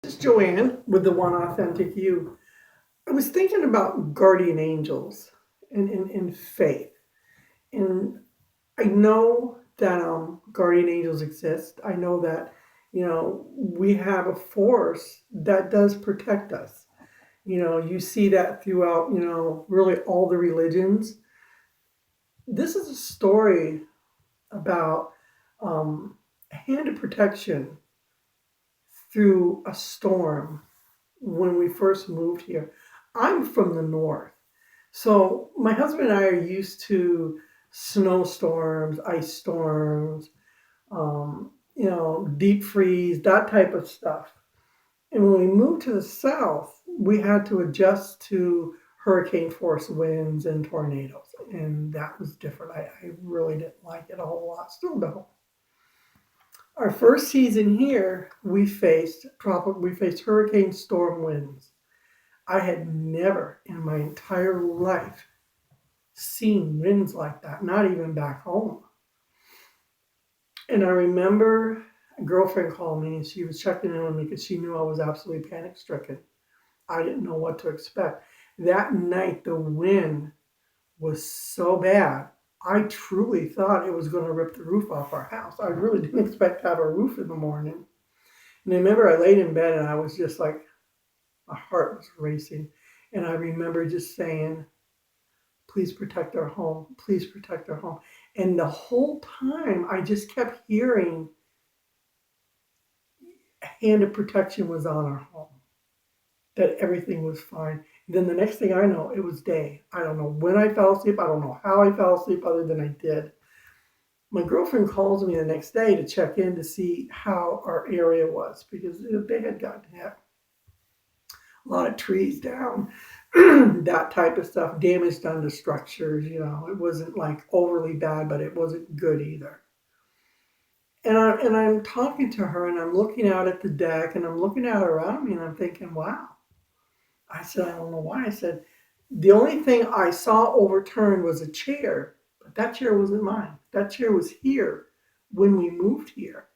This is Joanne with the One Authentic You. I was thinking about guardian angels and faith. And I know that guardian angels exist. I know that, we have a force that does protect us. You see that throughout, really all the religions. This is a story about a hand of protection through a storm when we first moved here. I'm from the north. So my husband and I are used to snowstorms, ice storms, deep freeze, that type of stuff. And when we moved to the south, we had to adjust to hurricane force winds and tornadoes. And that was different. I really didn't like it a whole lot. Still don't. Our first season here, we faced hurricane storm winds. I had never in my entire life seen winds like that, not even back home. And I remember a girlfriend called me and she was checking in on me because she knew I was absolutely panic stricken. I didn't know what to expect. That night, the wind was so bad. I truly thought it was going to rip the roof off our house. I really didn't expect to have a roof in the morning. And I remember I laid in bed and I was just like, my heart was racing. And I remember just saying, please protect our home. Please protect our home. And the whole time, I just kept hearing a hand of protection was on our home, that everything was fine. And then the next thing I know, it was day. I don't know when I fell asleep. I don't know how I fell asleep other than I did. My girlfriend calls me the next day to check in to see how our area was because they had gotten hit. A lot of trees down, that type of stuff, damage done to structures. It wasn't like overly bad, but it wasn't good either. And I'm talking to her and I'm looking out at the deck and I'm looking out around me and I'm thinking, wow. I said, I don't know why. I said, the only thing I saw overturned was a chair, but that chair wasn't mine. That chair was here when we moved here.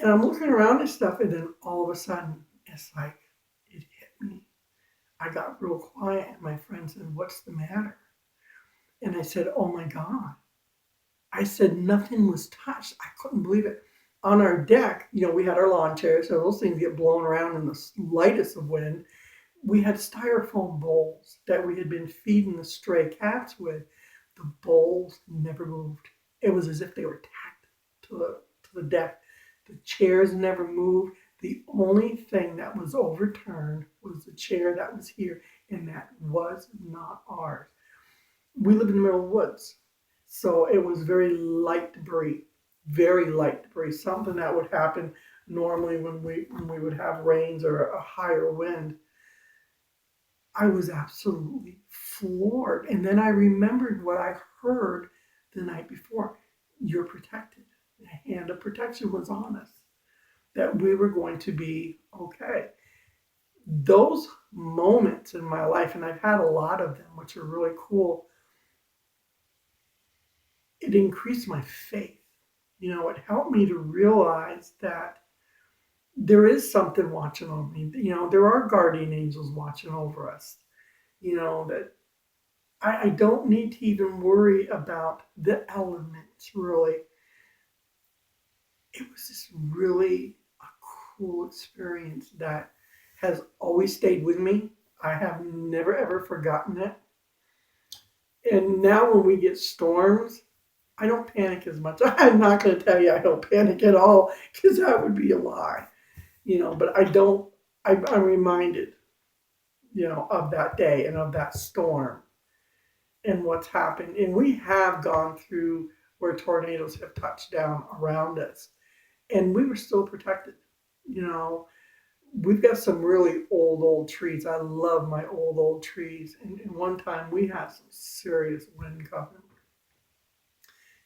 And I'm looking around and stuff, and then all of a sudden, it's like it hit me. I got real quiet, and my friend said, what's the matter? And I said, oh my God. I said, nothing was touched. I couldn't believe it. On our deck, we had our lawn chairs, so those things get blown around in the lightest of wind. We had styrofoam bowls that we had been feeding the stray cats with. The bowls never moved. It was as if they were tacked to the deck. The chairs never moved. The only thing that was overturned was the chair that was here, and that was not ours. We live in the middle of the woods, so it was very light debris, something that would happen normally when we would have rains or a higher wind. I was absolutely floored. And then I remembered what I heard the night before. You're protected. The hand of protection was on us, that we were going to be okay. Those moments in my life, and I've had a lot of them, which are really cool, it increased my faith. It helped me to realize that there is something watching over me. There are guardian angels watching over us. That I don't need to even worry about the elements, really. It was just really a cool experience that has always stayed with me. I have never ever forgotten it. And now when we get storms, I don't panic as much. I'm not going to tell you I don't panic at all because that would be a lie. But I don't, I'm reminded, of that day and of that storm and what's happened. And we have gone through where tornadoes have touched down around us, and we were still protected. You know, we've got some really old trees. I love my old trees. And one time we had some serious wind coming,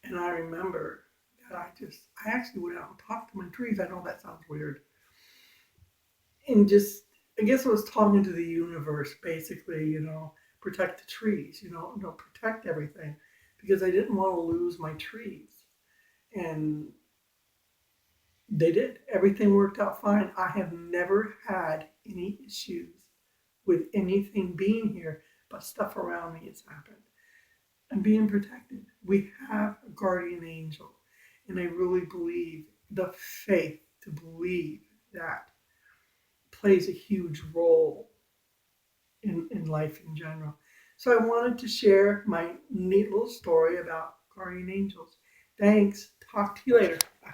and I remember that I actually went out and talked to my trees. I know that sounds weird, and just I guess I was talking to the universe, basically. Protect the trees. Protect everything, because I didn't want to lose my trees. And They did. Everything worked out fine. I have never had any issues with anything being here, but stuff around me has happened. I'm being protected. We have a guardian angel. And I really believe the faith to believe that plays a huge role in life in general. So I wanted to share my neat little story about guardian angels. Thanks. Talk to you later. Bye.